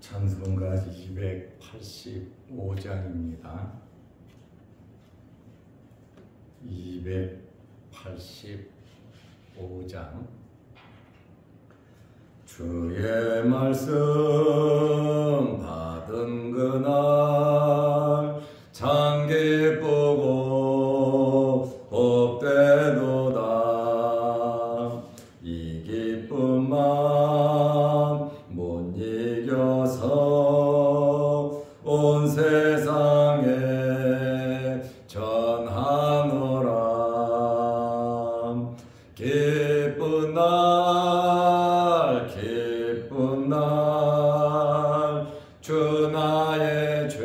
찬송가 285장입니다. 285장. 주의 말씀 받은 그날 참 기쁘고 복되도다. 이 기쁜 맘 못 이겨서 온 세상에 전하노라. 기쁜 날 기쁜 날 주 나의 죄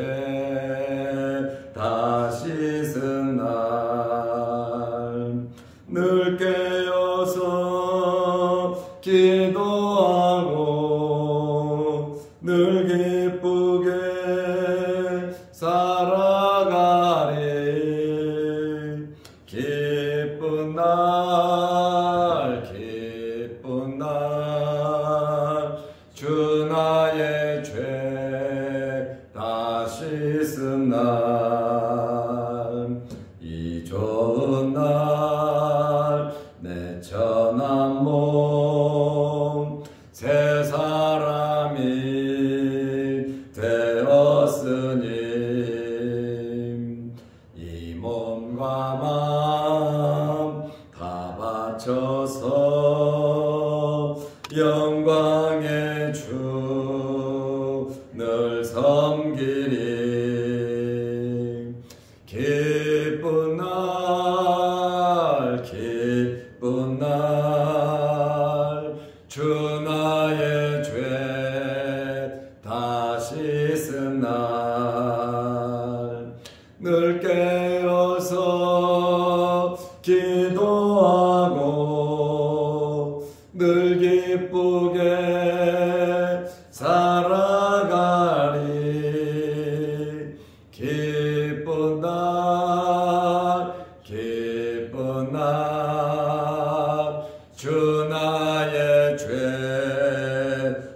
다 씻은 날 늘 깨어서 기도하고 늘 기쁘게 살아가리. 기쁜 날 기쁜 날 주 나의 죄 다 씻은 날 이 좋은 날 내 천한 몸 새 사람이 되었으니 이 몸과 마음 다 바쳐서 영광의 주 늘 섬기리. 기쁜 날 기쁜 날 주 나의 죄 다 씻은 날 늘 깨어서 기도하고 늘 기쁘게 살아가리. 기쁜 날 기쁜 날 주 나의 죄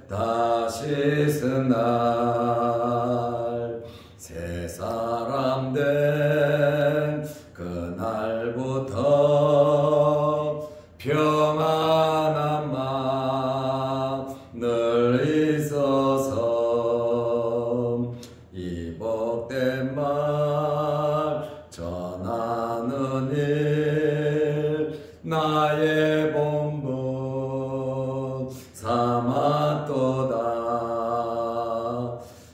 다 씻은 날 새 사람 된 그날부터 평안한 마음 늘 있어서 이 복된 말 전하는 일 나의 본분 삼았도다.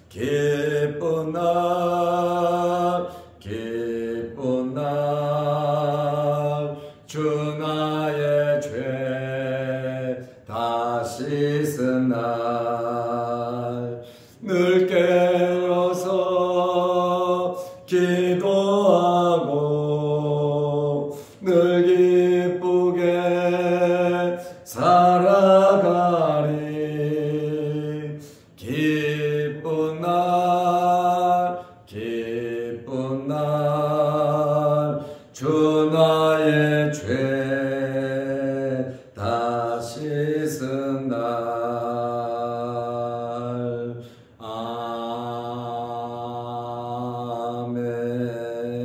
기쁜 날 기쁜 날 주 나의 죄 다 씻은 날 늘 깨어서 기도하고 늘 기쁘게 살아가리. 기쁜 날 기쁜 날 주 나의 죄 다 씻은 날.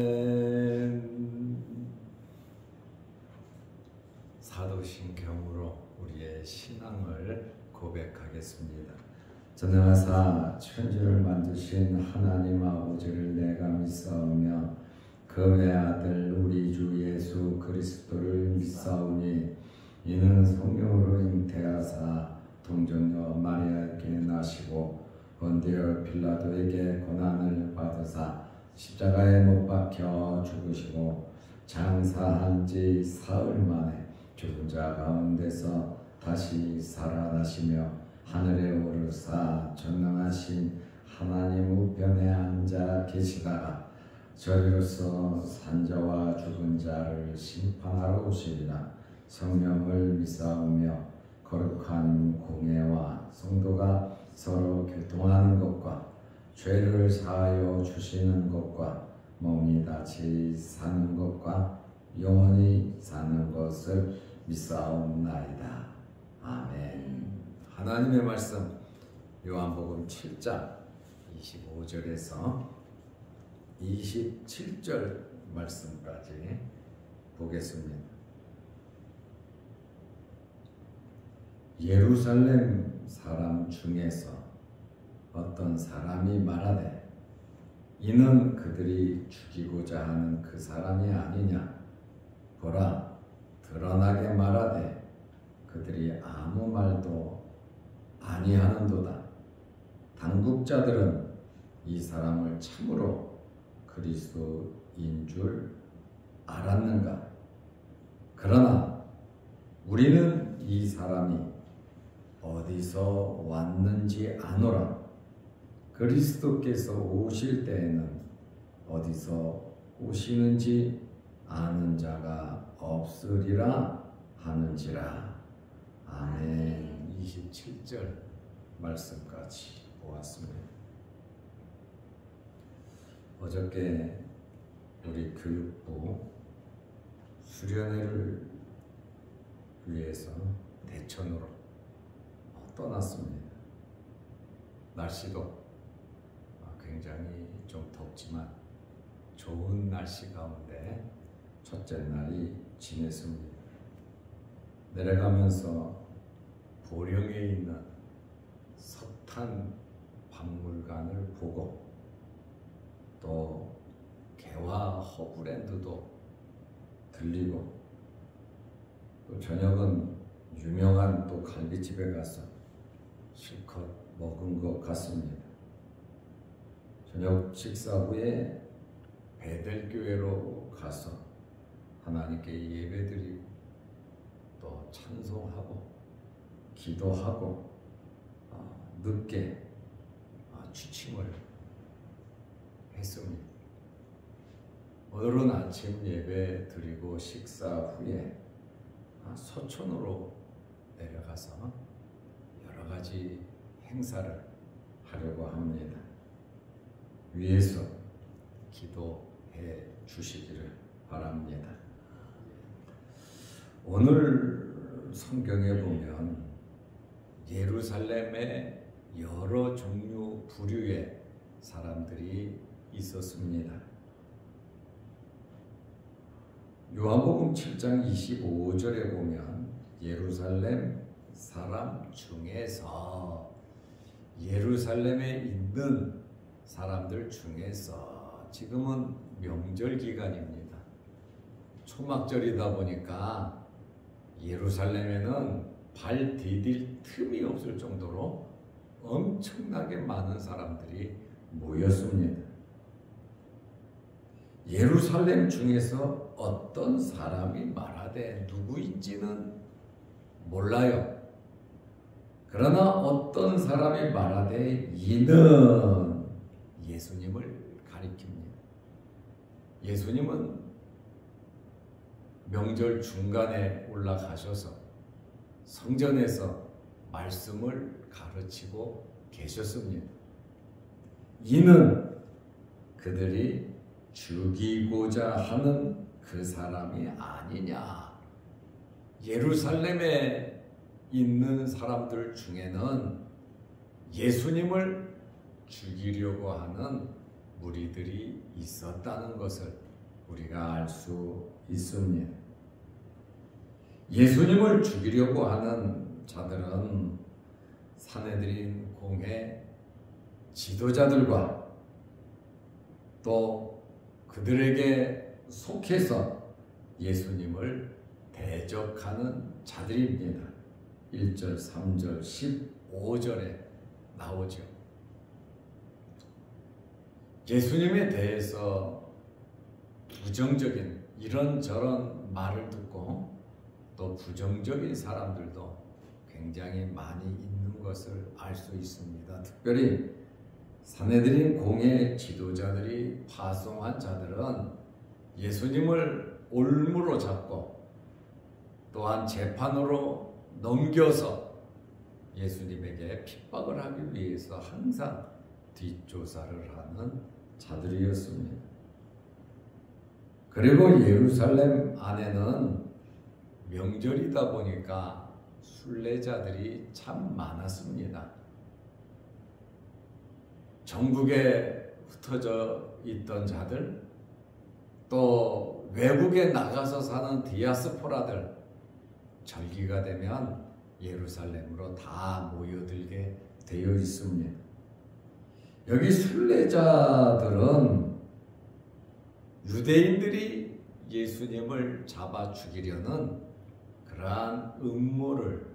아멘. 사도신경으로 우리의 신앙을 고백하겠습니다. 전능하사 천지를 만드신 하나님 아버지를 내가 믿사오며 그 외아들 우리 주 예수 그리스도를 믿사오니 이는 성령으로 잉태하사 동정녀 마리아에게 나시고 본디오 빌라도에게 고난을 받으사 십자가에 못 박혀 죽으시고 장사한 지 사흘 만에 죽은 자 가운데서 다시 살아나시며 하늘에 오르사 전능하신 하나님 우편에 앉아 계시다가 저리로서 산자와 죽은 자를 심판하러 오시리라. 성령을 믿사오며 거룩한 공예와 성도가 서로 교통하는 것과 죄를 사하여 주시는 것과 몸이 다시 사는 것과 영원히 사는 것을 믿사옵나이다. 아멘. 하나님의 말씀 요한복음 7장 25절에서 27절 말씀까지 보겠습니다. 예루살렘 사람 중에서 어떤 사람이 말하되 이는 그들이 죽이고자 하는 그 사람이 아니냐. 보라, 드러나게 말하되 그들이 아무 말도 아니하는도다. 당국자들은 이 사람을 참으로 그리스도인 줄 알았는가? 그러나 우리는 이 사람이 어디서 왔는지 아노라. 그리스도께서 오실 때에는 어디서 오시는지 아는 자가 없으리라 하는지라. 아멘. 27절 말씀까지 보았습니다. 어저께 우리 교육부 수련회를 위해서 대천으로 떠났습니다. 날씨도 굉장히 좀 덥지만 좋은 날씨 가운데 첫째 날이 지냈습니다. 내려가면서 보령에 있는 석탄 박물관을 보고 또 개화 허브랜드도 들리고 또 저녁은 유명한 또 갈비집에 가서 실컷 먹은 것 같습니다. 저녁 식사 후에 베델교회로 가서 하나님께 예배드리고 또 찬송하고 기도하고 늦게 취침을 했습니다. 오늘은 아침 예배 드리고 식사 후에 서촌으로 내려가서 여러 가지 행사를 하려고 합니다. 위에서 기도해 주시기를 바랍니다. 오늘 성경에 보면 예루살렘에 여러 종류 부류의 사람들이 있었습니다. 요한복음 7장 25절에 보면 예루살렘 사람 중에서 예루살렘에 있는 사람들 중에서 지금은 명절 기간입니다. 초막절이다 보니까 예루살렘에는 발 디딜 틈이 없을 정도로 엄청나게 많은 사람들이 모였습니다. 예루살렘 중에서 어떤 사람이 말하되 누구인지는 몰라요. 그러나 어떤 사람이 말하되 이는 예수님을 가리킵니다. 예수님은 명절 중간에 올라가셔서 성전에서 말씀을 가르치고 계셨습니다. 이는 그들이 죽이고자 하는 그 사람이 아니냐. 예루살렘에 있는 사람들 중에는 예수님을 죽이려고 하는 무리들이 있었다는 것을 우리가 알 수 있습니다. 예수님을 죽이려고 하는 자들은 산헤드린 공회 지도자들과 또 그들에게 속해서 예수님을 대적하는 자들입니다. 1절, 3절, 15절에 나오죠. 예수님에 대해서 부정적인 이런저런 말을 듣고 또 부정적인 사람들도 굉장히 많이 있는 것을 알 수 있습니다. 특별히 산헤드린 공회 지도자들이 파송한 자들은 예수님을 올무로 잡고 또한 재판으로 넘겨서 예수님에게 핍박을 하기 위해서 항상 뒷조사를 하는 자들이었습니다. 그리고 예루살렘 안에는 명절이다 보니까 순례자들이 참 많았습니다. 전국에 흩어져 있던 자들, 또 외국에 나가서 사는 디아스포라들, 절기가 되면 예루살렘으로 다 모여들게 되어 있습니다. 여기 순례자들은 유대인들이 예수님을 잡아 죽이려는 그러한 음모를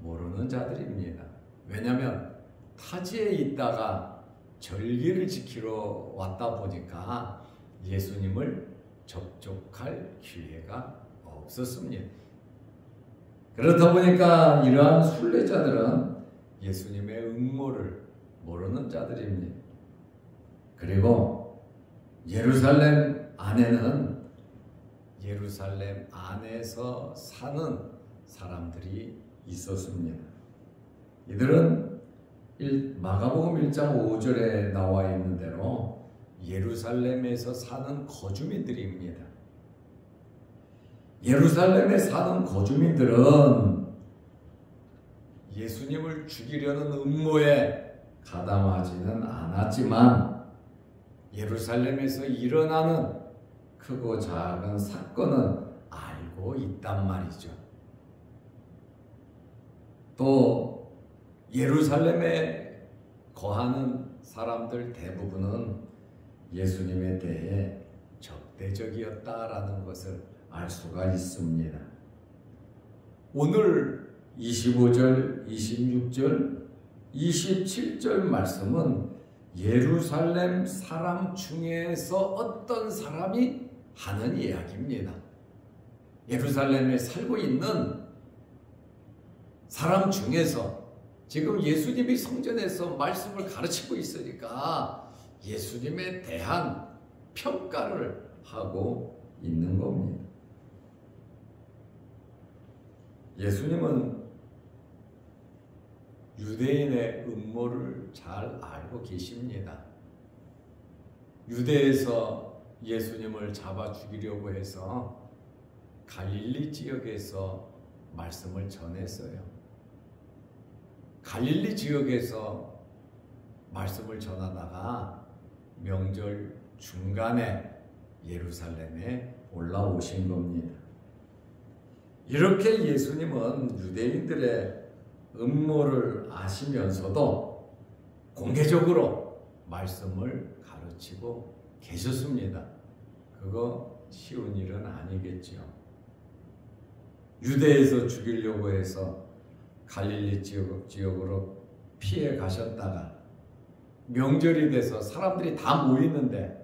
모르는 자들입니다. 왜냐하면 타지에 있다가 절기를 지키러 왔다 보니까 예수님을 접촉할 기회가 없었습니다. 그렇다 보니까 이러한 순례자들은 예수님의 음모를 모르는 자들입니다. 그리고 예루살렘 안에서 사는 사람들이 있었습니다. 이들은 마가복음 1장 5절에 나와 있는 대로 예루살렘에서 사는 거주민들입니다. 예루살렘에 사는 거주민들은 예수님을 죽이려는 음모에 가담하지는 않았지만 예루살렘에서 일어나는 크고 작은 사건은 알고 있단 말이죠. 또 예루살렘에 거하는 사람들 대부분은 예수님에 대해 적대적이었다라는 것을 알 수가 있습니다. 오늘 25절, 26절, 27절 말씀은 예루살렘 사람 중에서 어떤 사람이 하는 이야기입니다. 예루살렘에 살고 있는 사람 중에서 지금 예수님이 성전에서 말씀을 가르치고 있으니까 예수님에 대한 평가를 하고 있는 겁니다. 예수님은 유대인의 음모를 잘 알고 계십니다. 유대에서 예수님을 잡아 죽이려고 해서 갈릴리 지역에서 말씀을 전했어요. 갈릴리 지역에서 말씀을 전하다가 명절 중간에 예루살렘에 올라오신 겁니다. 이렇게 예수님은 유대인들의 음모를 아시면서도 공개적으로 말씀을 가르치고 계셨습니다. 그거 쉬운 일은 아니겠죠. 유대에서 죽이려고 해서 갈릴리 지역으로 피해 가셨다가 명절이 돼서 사람들이 다 모이는데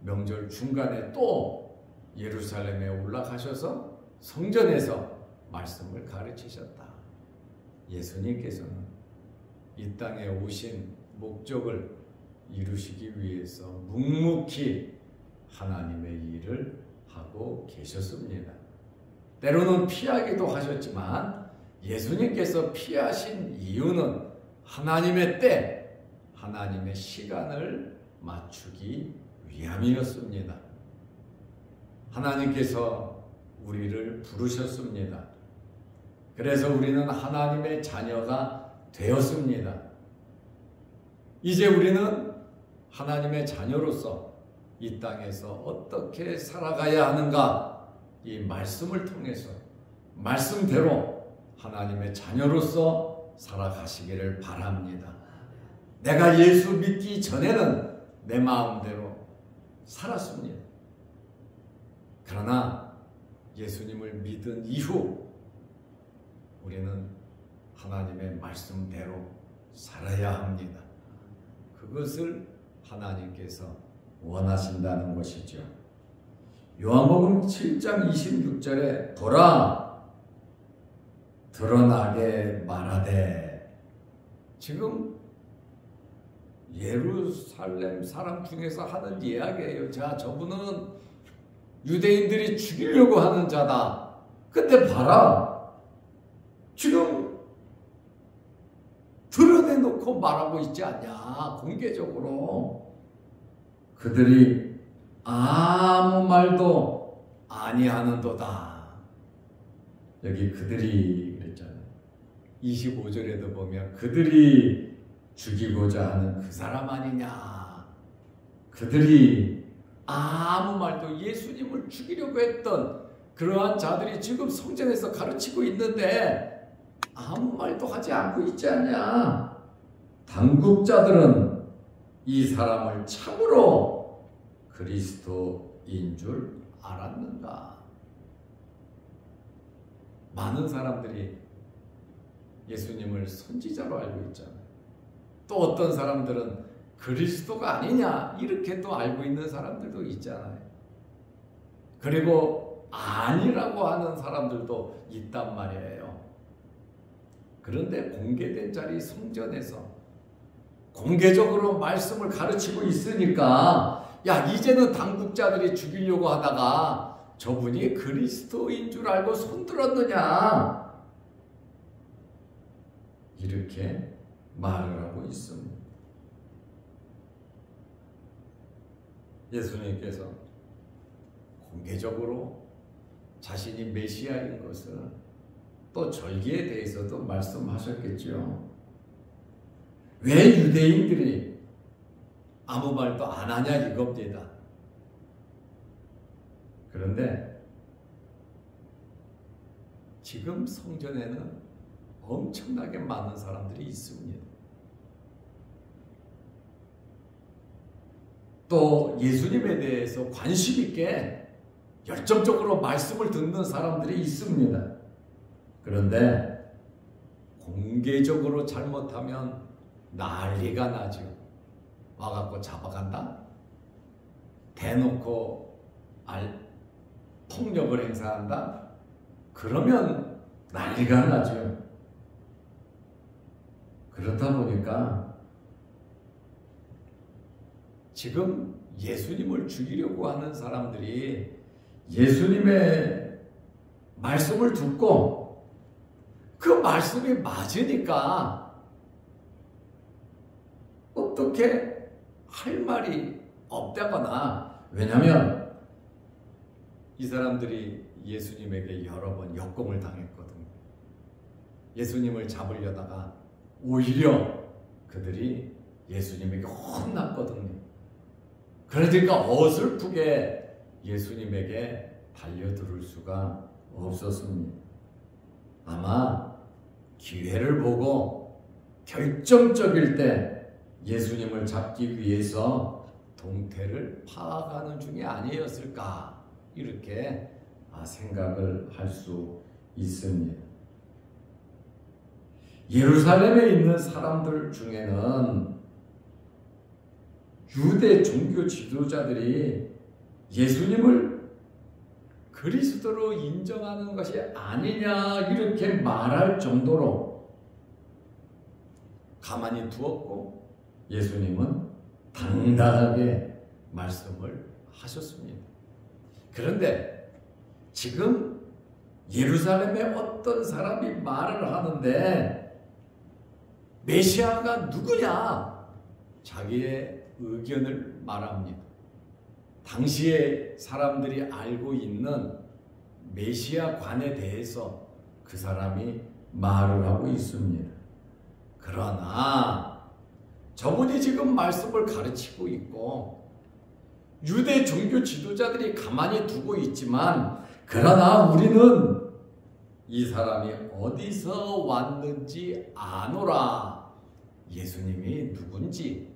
명절 중간에 또 예루살렘에 올라가셔서 성전에서 말씀을 가르치셨다. 예수님께서는 이 땅에 오신 목적을 이루시기 위해서 묵묵히 하나님의 일을 하고 계셨습니다. 때로는 피하기도 하셨지만 예수님께서 피하신 이유는 하나님의 때, 하나님의 시간을 맞추기 위함이었습니다. 하나님께서 우리를 부르셨습니다. 그래서 우리는 하나님의 자녀가 되었습니다. 이제 우리는 하나님의 자녀로서 이 땅에서 어떻게 살아가야 하는가, 이 말씀을 통해서 말씀대로 하나님의 자녀로서 살아가시기를 바랍니다. 내가 예수 믿기 전에는 내 마음대로 살았습니다. 그러나 예수님을 믿은 이후 우리는 하나님의 말씀대로 살아야 합니다. 그것을 하나님께서 원하신다는 것이죠. 요한복음 7장 26절에 보라 드러나게 말하되, 지금 예루살렘 사람 중에서 하는 이야기예요. 자, 저분은 유대인들이 죽이려고 하는 자다. 근데 봐라, 지금 드러내놓고 말하고 있지 않냐, 공개적으로. 그들이 아무 말도 아니하는도다. 여기 그들이 그랬잖아요. 25절에도 보면 그들이 죽이고자 하는 그 사람 아니냐. 그들이 아무 말도 예수님을 죽이려고 했던 그러한 자들이 지금 성전에서 가르치고 있는데 아무 말도 하지 않고 있지 않냐. 당국자들은 이 사람을 참으로 그리스도인 줄 알았는가. 많은 사람들이 예수님을 선지자로 알고 있잖아요. 또 어떤 사람들은 그리스도가 아니냐 이렇게 또 알고 있는 사람들도 있잖아요. 그리고 아니라고 하는 사람들도 있단 말이에요. 그런데 공개된 자리 성전에서 공개적으로 말씀을 가르치고 있으니까 야 이제는 당국자들이 죽이려고 하다가 저분이 그리스도인 줄 알고 손들었느냐 이렇게 말을 하고 있습니다. 예수님께서 공개적으로 자신이 메시아인 것을 또 절기에 대해서도 말씀하셨겠죠. 왜 유대인들이 아무 말도 안 하냐 이겁니다. 그런데 지금 성전에는 엄청나게 많은 사람들이 있습니다. 또 예수님에 대해서 관심 있게 열정적으로 말씀을 듣는 사람들이 있습니다. 그런데 공개적으로 잘못하면 난리가 나죠. 와갖고 잡아간다? 대놓고 폭력을 행사한다? 그러면 난리가 나죠. 그렇다 보니까 지금 예수님을 죽이려고 하는 사람들이 예수님의 말씀을 듣고 그 말씀이 맞으니까 어떻게 할 말이 없다거나, 왜냐하면 이 사람들이 예수님에게 여러 번 역공을 당했거든요. 예수님을 잡으려다가 오히려 그들이 예수님에게 혼났거든요. 그러니까 어설프게 예수님에게 달려들 수가 없었습니다. 아마 기회를 보고 결정적일 때 예수님을 잡기 위해서 동태를 파악하는 중이 아니었을까 이렇게 생각을 할 수 있습니다. 예루살렘에 있는 사람들 중에는 유대 종교 지도자들이 예수님을 그리스도로 인정하는 것이 아니냐 이렇게 말할 정도로 가만히 두었고 예수님은 당당하게 말씀을 하셨습니다. 그런데 지금 예루살렘에 어떤 사람이 말을 하는데 메시아가 누구냐 자기의 의견을 말합니다. 당시에 사람들이 알고 있는 메시아관에 대해서 그 사람이 말을 하고 있습니다. 그러나 저분이 지금 말씀을 가르치고 있고 유대 종교 지도자들이 가만히 두고 있지만, 그러나 우리는 이 사람이 어디서 왔는지 아노라. 예수님이 누군지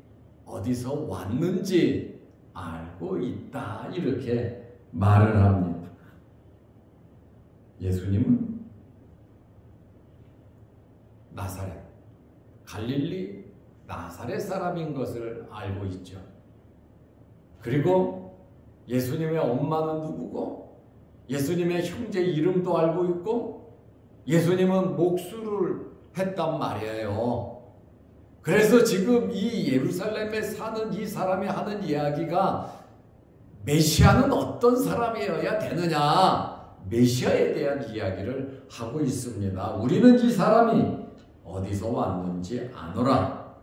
어디서 왔는지 알고 있다 이렇게 말을 합니다. 예수님은 나사렛, 갈릴리 나사렛 사람인 것을 알고 있죠. 그리고 예수님의 엄마는 누구고 예수님의 형제 이름도 알고 있고 예수님은 목수를 했단 말이에요. 그래서 지금 이 예루살렘에 사는 이 사람이 하는 이야기가 메시아는 어떤 사람이어야 되느냐, 메시아에 대한 이야기를 하고 있습니다. 우리는 이 사람이 어디서 왔는지 아노라.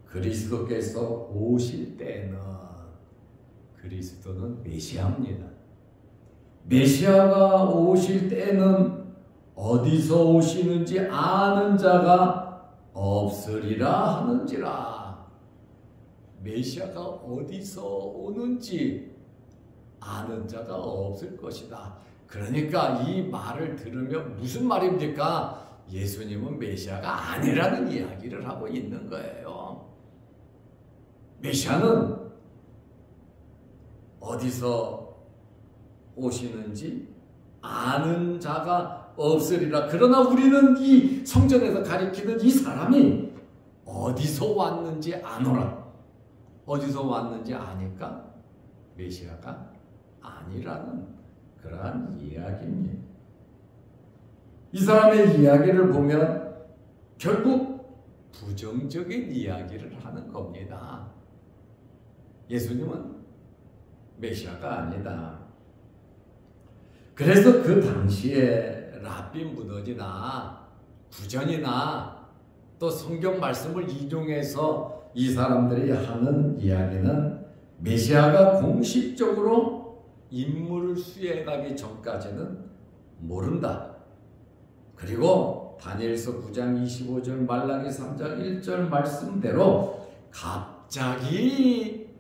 그리스도께서 오실 때는, 그리스도는 메시아입니다. 메시아가 오실 때는 어디서 오시는지 아는 자가 없으리라 하는지라. 메시아가 어디서 오는지 아는 자가 없을 것이다. 그러니까 이 말을 들으면 무슨 말입니까? 예수님은 메시아가 아니라는 이야기를 하고 있는 거예요. 메시아는 어디서 오시는지 아는 자가 없으리라. 그러나 우리는 이 성전에서 가리키는 이 사람이 어디서 왔는지 아노라. 어디서 왔는지 아니까 메시아가 아니라는 그러한 이야기입니다. 이 사람의 이야기를 보면 결국 부정적인 이야기를 하는 겁니다. 예수님은 메시아가 아니다. 그래서 그 당시에 랍비 문헌이나 구전이나 또 성경 말씀을 인용해서 이 사람들이 하는 이야기는 메시아가 공식적으로 임무를 수행하기 전까지는 모른다. 그리고 다니엘서 9장 25절 말라기 3장 1절 말씀대로 갑자기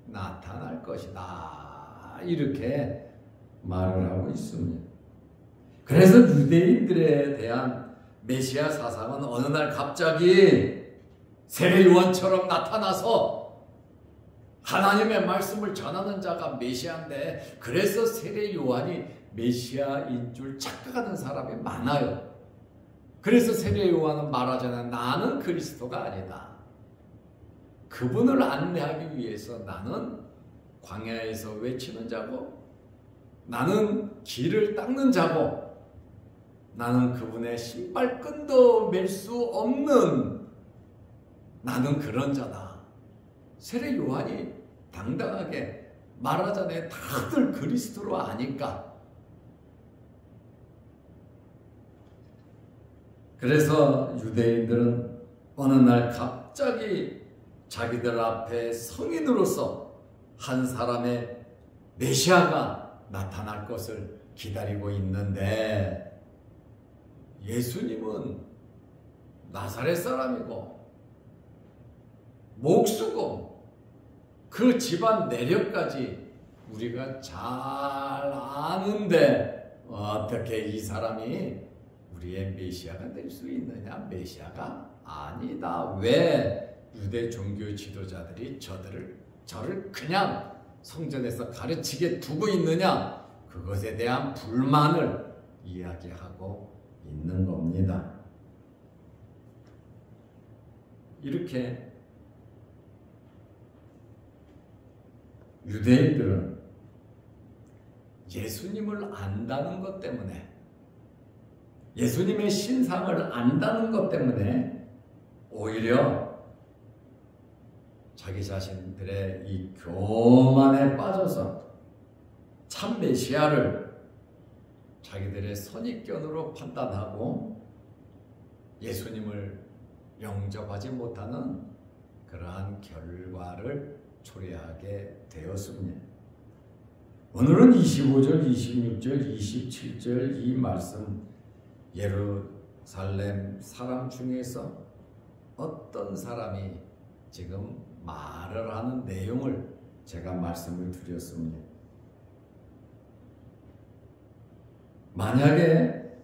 나타날 것이다. 이렇게 말을 하고 있습니다. 그래서 유대인들에 대한 메시아 사상은 어느 날 갑자기 세례 요한처럼 나타나서 하나님의 말씀을 전하는 자가 메시아인데, 그래서 세례 요한이 메시아인 줄 착각하는 사람이 많아요. 그래서 세례 요한은 말하잖아요. 나는 그리스도가 아니다. 그분을 안내하기 위해서 나는 광야에서 외치는 자고, 나는 길을 닦는 자고, 나는 그분의 신발끈도 맬 수 없는 나는 그런 자다. 세례 요한이 당당하게 말하잖아요. 다들 그리스도로 아니까. 그래서 유대인들은 어느 날 갑자기 자기들 앞에 성인으로서 한 사람의 메시아가 나타날 것을 기다리고 있는데, 예수님은 나사렛 사람이고 목수고 그 집안 내력까지 우리가 잘 아는데 어떻게 이 사람이 우리의 메시아가 될 수 있느냐? 메시아가 아니다. 왜 유대 종교 지도자들이 저를 그냥 성전에서 가르치게 두고 있느냐? 그것에 대한 불만을 이야기하고 있는 겁니다. 이렇게 유대인들은 예수님을 안다는 것 때문에, 예수님의 신상을 안다는 것 때문에 오히려 자기 자신들의 이 교만에 빠져서 참 메시아를 자기들의 선입견으로 판단하고 예수님을 영접하지 못하는 그러한 결과를 초래하게 되었습니다. 오늘은 25절, 26절, 27절 이 말씀, 예루살렘 사람 중에서 어떤 사람이 지금 말을 하는 내용을 제가 말씀을 드렸습니다. 만약에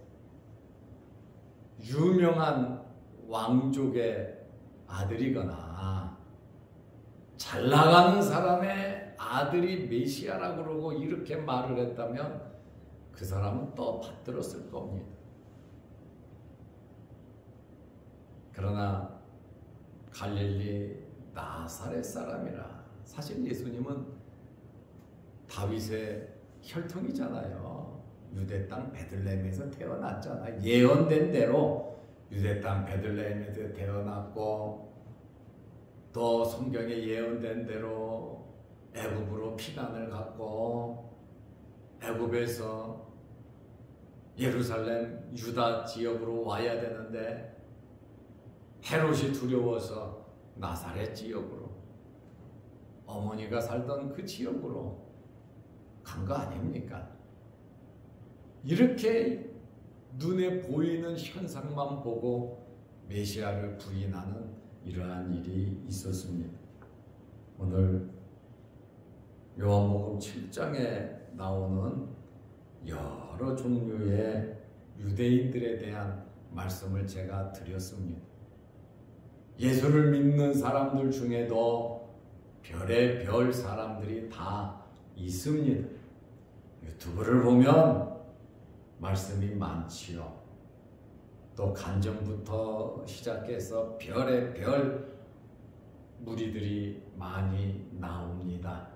유명한 왕족의 아들이거나 잘 나가는 사람의 아들이 메시아라고 그러고 이렇게 말을 했다면 그 사람은 또 받들었을 겁니다. 그러나 갈릴리 나사렛 사람이라, 사실 예수님은 다윗의 혈통이잖아요. 유대 땅 베들레헴에서 태어났잖아요. 예언된 대로 유대 땅 베들레헴에서 태어났고, 또 성경에 예언된 대로 애굽으로 피난을 갔고, 애굽에서 예루살렘 유다 지역으로 와야 되는데 헤롯이 두려워서 나사렛 지역으로, 어머니가 살던 그 지역으로 간 거 아닙니까? 이렇게 눈에 보이는 현상만 보고 메시아를 부인하는 이러한 일이 있었습니다. 오늘 요한복음 7장에 나오는 여러 종류의 유대인들에 대한 말씀을 제가 드렸습니다. 예수를 믿는 사람들 중에도 별의 별 사람들이 다 있습니다. 유튜브를 보면 말씀이 많지요. 또 간정부터 시작해서 별의 별 무리들이 많이 나옵니다.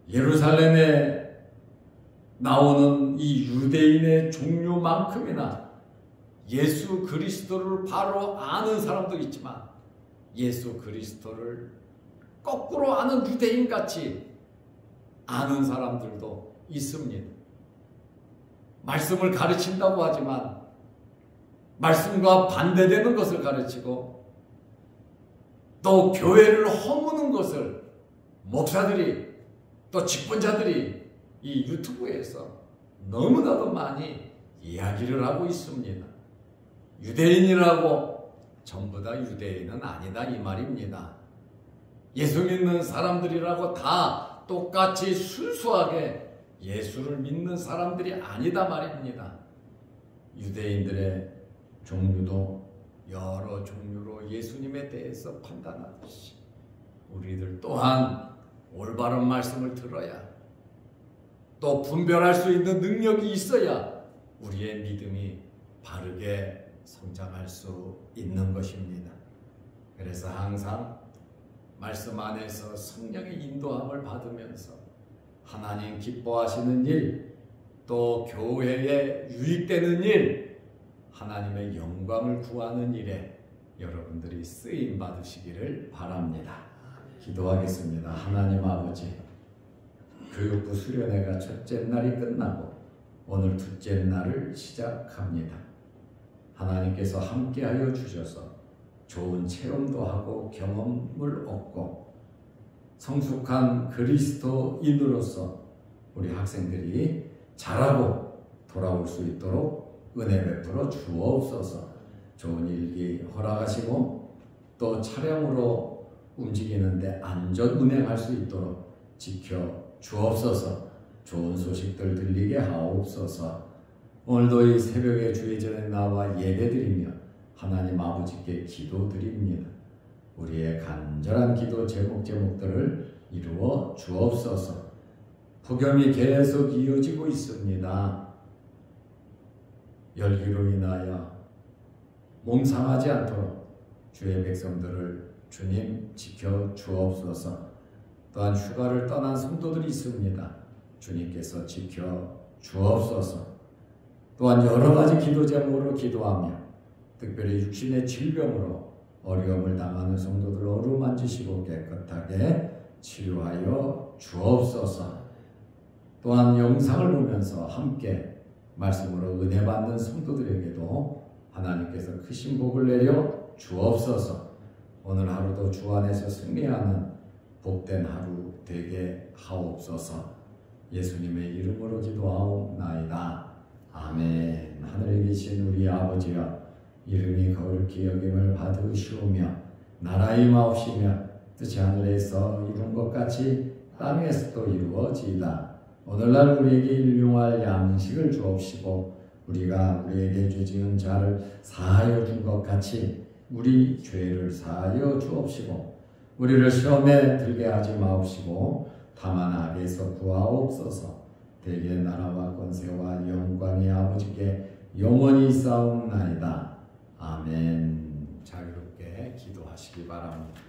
예루살렘에 나오는 이 유대인의 종류만큼이나 예수 그리스도를 바로 아는 사람도 있지만 예수 그리스도를 거꾸로 아는 유대인같이 아는 사람들도 있습니다. 말씀을 가르친다고 하지만 말씀과 반대되는 것을 가르치고 또 교회를 허무는 것을 목사들이 또 직분자들이 이 유튜브에서 너무나도 많이 이야기를 하고 있습니다. 유대인이라고 전부 다 유대인은 아니다 이 말입니다. 예수 믿는 사람들이라고 다 똑같이 순수하게 예수를 믿는 사람들이 아니다 말입니다. 유대인들의 종류도 여러 종류로 예수님에 대해서 판단하듯이 우리들 또한 올바른 말씀을 들어야 또 분별할 수 있는 능력이 있어야 우리의 믿음이 바르게 성장할 수 있는 것입니다. 그래서 항상 말씀 안에서 성령의 인도함을 받으면서 하나님 기뻐하시는 일, 또 교회에 유익되는 일, 하나님의 영광을 구하는 일에 여러분들이 쓰임 받으시기를 바랍니다. 기도하겠습니다. 하나님 아버지, 교육부 수련회가 첫째 날이 끝나고 오늘 둘째 날을 시작합니다. 하나님께서 함께하여 주셔서 좋은 체험도 하고 경험을 얻고 성숙한 그리스도인으로서 우리 학생들이 잘하고 돌아올 수 있도록 은혜 베풀어 주옵소서. 좋은 일기 허락하시고 또 차량으로 움직이는데 안전 운행할 수 있도록 지켜 주옵소서. 좋은 소식들 들리게 하옵소서. 오늘도 이 새벽에 주의 전에 나와 예배드리며 하나님 아버지께 기도드립니다. 우리의 간절한 기도 제목들을 이루어 주옵소서. 폭염이 계속 이어지고 있습니다. 열기로 인하여 몸 상하지 않도록 주의 백성들을 주님 지켜 주옵소서. 또한 휴가를 떠난 성도들이 있습니다. 주님께서 지켜 주옵소서. 또한 여러 가지 기도 제목으로 기도하며 특별히 육신의 질병으로 어려움을 당하는 성도들 어루만지시고 깨끗하게 치료하여 주옵소서. 또한 영상을 보면서 함께 말씀으로 은혜 받는 성도들에게도 하나님께서 크신 복을 내려 주옵소서. 오늘 하루도 주 안에서 승리하는 복된 하루 되게 하옵소서. 예수님의 이름으로 기도하옵나이다. 아멘. 하늘에 계신 우리 아버지여, 이름이 거룩히 여김을 받으시오며 나라의 마옵시며 뜻이 하늘에서 이룬 것 같이 땅에서도 이루어지이다. 오늘날 우리에게 일용할 양식을 주옵시고 우리가 우리에게 죄 지은 자를 사하여 준 것 같이 우리 죄를 사하여 주옵시고 우리를 시험에 들게 하지 마옵시고 다만 악에서 구하옵소서. 대개 나라와 권세와 영광이 아버지께 영원히 있사옵나이다. 아멘. 자유롭게 기도하시기 바랍니다.